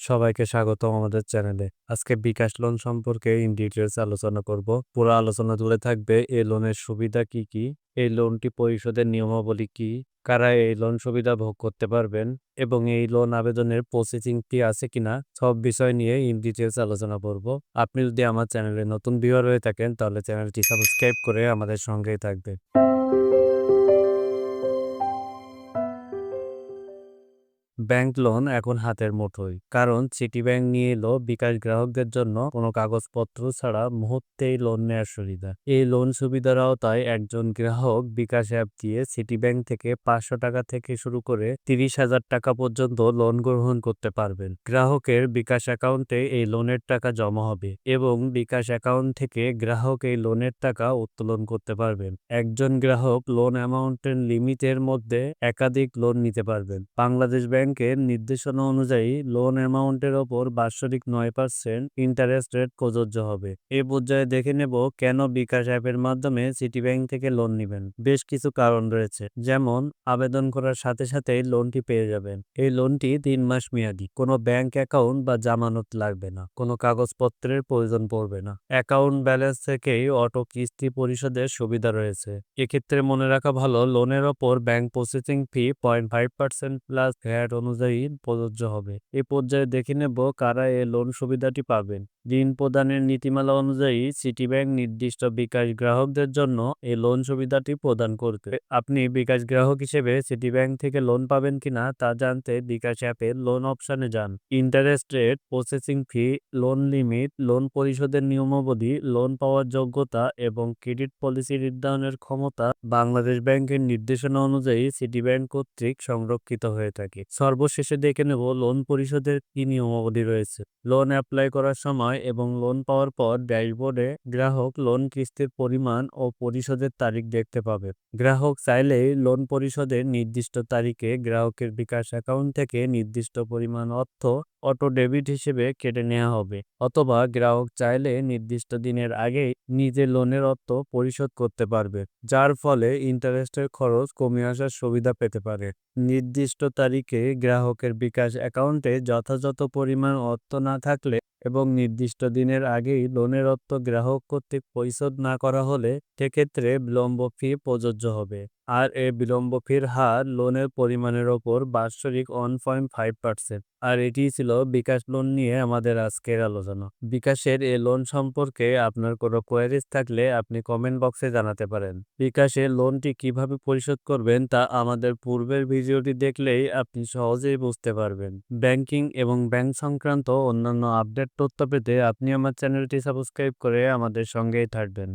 সবাইকে স্বাগতম আমাদের চ্যানেলে। আজকে বিকাশ লোন সম্পর্কে ইন ডিটেইলস আলোচনা করব। পুরো আলোচনা জুড়ে থাকবে এই লোনের সুবিধা কি কি, এই লোনটি পরিশোধের নিয়মাবলী কি, কারা এই লোন সুবিধা ভোগ করতে পারবেন এবং এই লোন আবেদনের প্রসেসিং ফি আছে কিনা, সব বিষয় নিয়ে ইন ডিটেইলস আলোচনা করব। আপনি যদি আমার চ্যানেলে নতুন ভিউয়ার হয়ে থাকেন তাহলে চ্যানেলটি সাবস্ক্রাইব করে আমাদের সঙ্গেই থাকবেন। ব্যাংক লোন এখন হাতের মুঠোয়, কারণ সিটি ব্যাংক নিয়ে এলো বিকাশ গ্রাহকদের জন্য কোনো কাগজপত্র ছাড়া মুহূর্তেই লোন নেওয়ার সুবিধা। এই লোন সুবিধার আওতায় একজন গ্রাহক বিকাশ অ্যাপ দিয়ে সিটি ব্যাংক থেকে 500 টাকা থেকে শুরু করে 30,000 টাকা পর্যন্ত লোন গ্রহণ করতে পারবেন। গ্রাহকের বিকাশ অ্যাকাউন্টে এই লোনের টাকা জমা হবে এবং বিকাশ অ্যাকাউন্ট থেকে গ্রাহক এই লোনের টাকা উত্তোলন করতে পারবেন। একজন গ্রাহক লোন অ্যামাউন্টের লিমিটের মধ্যে একাধিক লোন নিতে পারবেন। বাংলাদেশ ব্যাংকের নির্দেশনা অনুযায়ী লোন অ্যামাউন্টের ওপর বাৎসরিক 9% ইন্টারেস্ট রেট প্রযোজ্য হবে। এই পর্যায়ে দেখে নেব কেন বিকাশ অ্যাপের মাধ্যমে সিটি ব্যাংক থেকে লোন নেবেন। বেশ কিছু কারণ রয়েছে, যেমন আবেদন করার সাথে সাথেই লোনটি পেয়ে যাবেন। এই লোনটি 3 মাস মেয়াদি, কোনো ব্যাংক অ্যাকাউন্ট বা জামানত লাগবে না, কোনো কাগজপত্রের প্রয়োজন পড়বে না। অ্যাকাউন্ট ব্যালেন্স থেকেই অটো কিস্তি পরিশোধের সুবিধা রয়েছে। এক্ষেত্রে মনে রাখা ভালো, লোনের ওপর bank processing fee 0.5% plus VAT অনুযায়ী প্রযোজ্য হবে। এই পর্যায়ে দেখে নেব কারা এই লোন সুবিধাটি পাবেন। ঋণ প্রদানের নীতিমালা অনুযায়ী সিটি ব্যাংক নির্দিষ্ট বিকাশ গ্রাহকদের জন্য এই লোন সুবিধাটি প্রদান করবে। আপনি বিকাশ গ্রাহক হিসেবে সিটি ব্যাংক থেকে লোন পাবেন কিনা তা জানতে বিকাশ অ্যাপের লোন অপশনে যান। Interest rate, processing fee, loan limit, loan পরিশোধের নিয়মাবলী, লোন পাওয়ার যোগ্যতা এবং ক্রেডিট পলিসি নির্ধারণের ক্ষমতা বাংলাদেশ ব্যাংকের নির্দেশনা অনুযায়ী সিটি ব্যাংক কর্তৃক সংরক্ষিত হয়ে থাকে। সর্বশেষে দেখে নেব লোন পরিশোধের কি নিয়মাবলী রয়েছে। লোন অ্যাপ্লাই করার সময় এবং লোন পাওয়ার পর ড্যাশবোর্ডে গ্রাহক লোন কিস্তির পরিমাণ ও পরিশোধের তারিখ দেখতে পাবে। গ্রাহক চাইলেই লোন পরিশোধের নির্দিষ্ট তারিখে গ্রাহকের বিকাশ অ্যাকাউন্ট থেকে নির্দিষ্ট পরিমাণ অর্থ অটো ডেবিট হিসেবে কেটে নেওয়া হবে, অথবা গ্রাহক চাইলে নির্দিষ্ট দিনের আগেই নিজের লোনের অর্থ পরিশোধ করতে পারবে, যার ফলে ইন্টারেস্টের খরচ কমে আসার সুবিধা পেতে পারে। নির্দিষ্ট তারিখে গ্রাহকের বিকাশ অ্যাকাউন্টে যথাযথ পরিমাণ অর্থ না থাকলে এবং নির্দিষ্ট দিনের আগেই লোনের অর্থ গ্রাহক কর্তৃক পরিশোধ না করা হলে সেক্ষেত্রে বিলম্ব ফি প্রযোজ্য হবে। আর এই বিলম্ব ফির হার লোনের পরিমাণের ওপর বাৎসরিক 1.5%। আর এটি ছিল বিকাশ লোন নিয়ে আমাদের আজকের আলোচনা। বিকাশের এই লোন সম্পর্কে আপনার কোনো কোয়ারিজ থাকলে আপনি কমেন্ট বক্সে জানাতে পারেন। বিকাশের লোনটি কিভাবে পরিশোধ করবেন তা আমাদের পূর্বের ভিডিওটি দেখলেই আপনি সহজেই বুঝতে পারবেন। ব্যাংকিং এবং ব্যাংক সংক্রান্ত অন্যান্য আপডেট তথ্য পেতে আপনি আমার চ্যানেলটি সাবস্ক্রাইব করে আমাদের সঙ্গেই থাকবেন।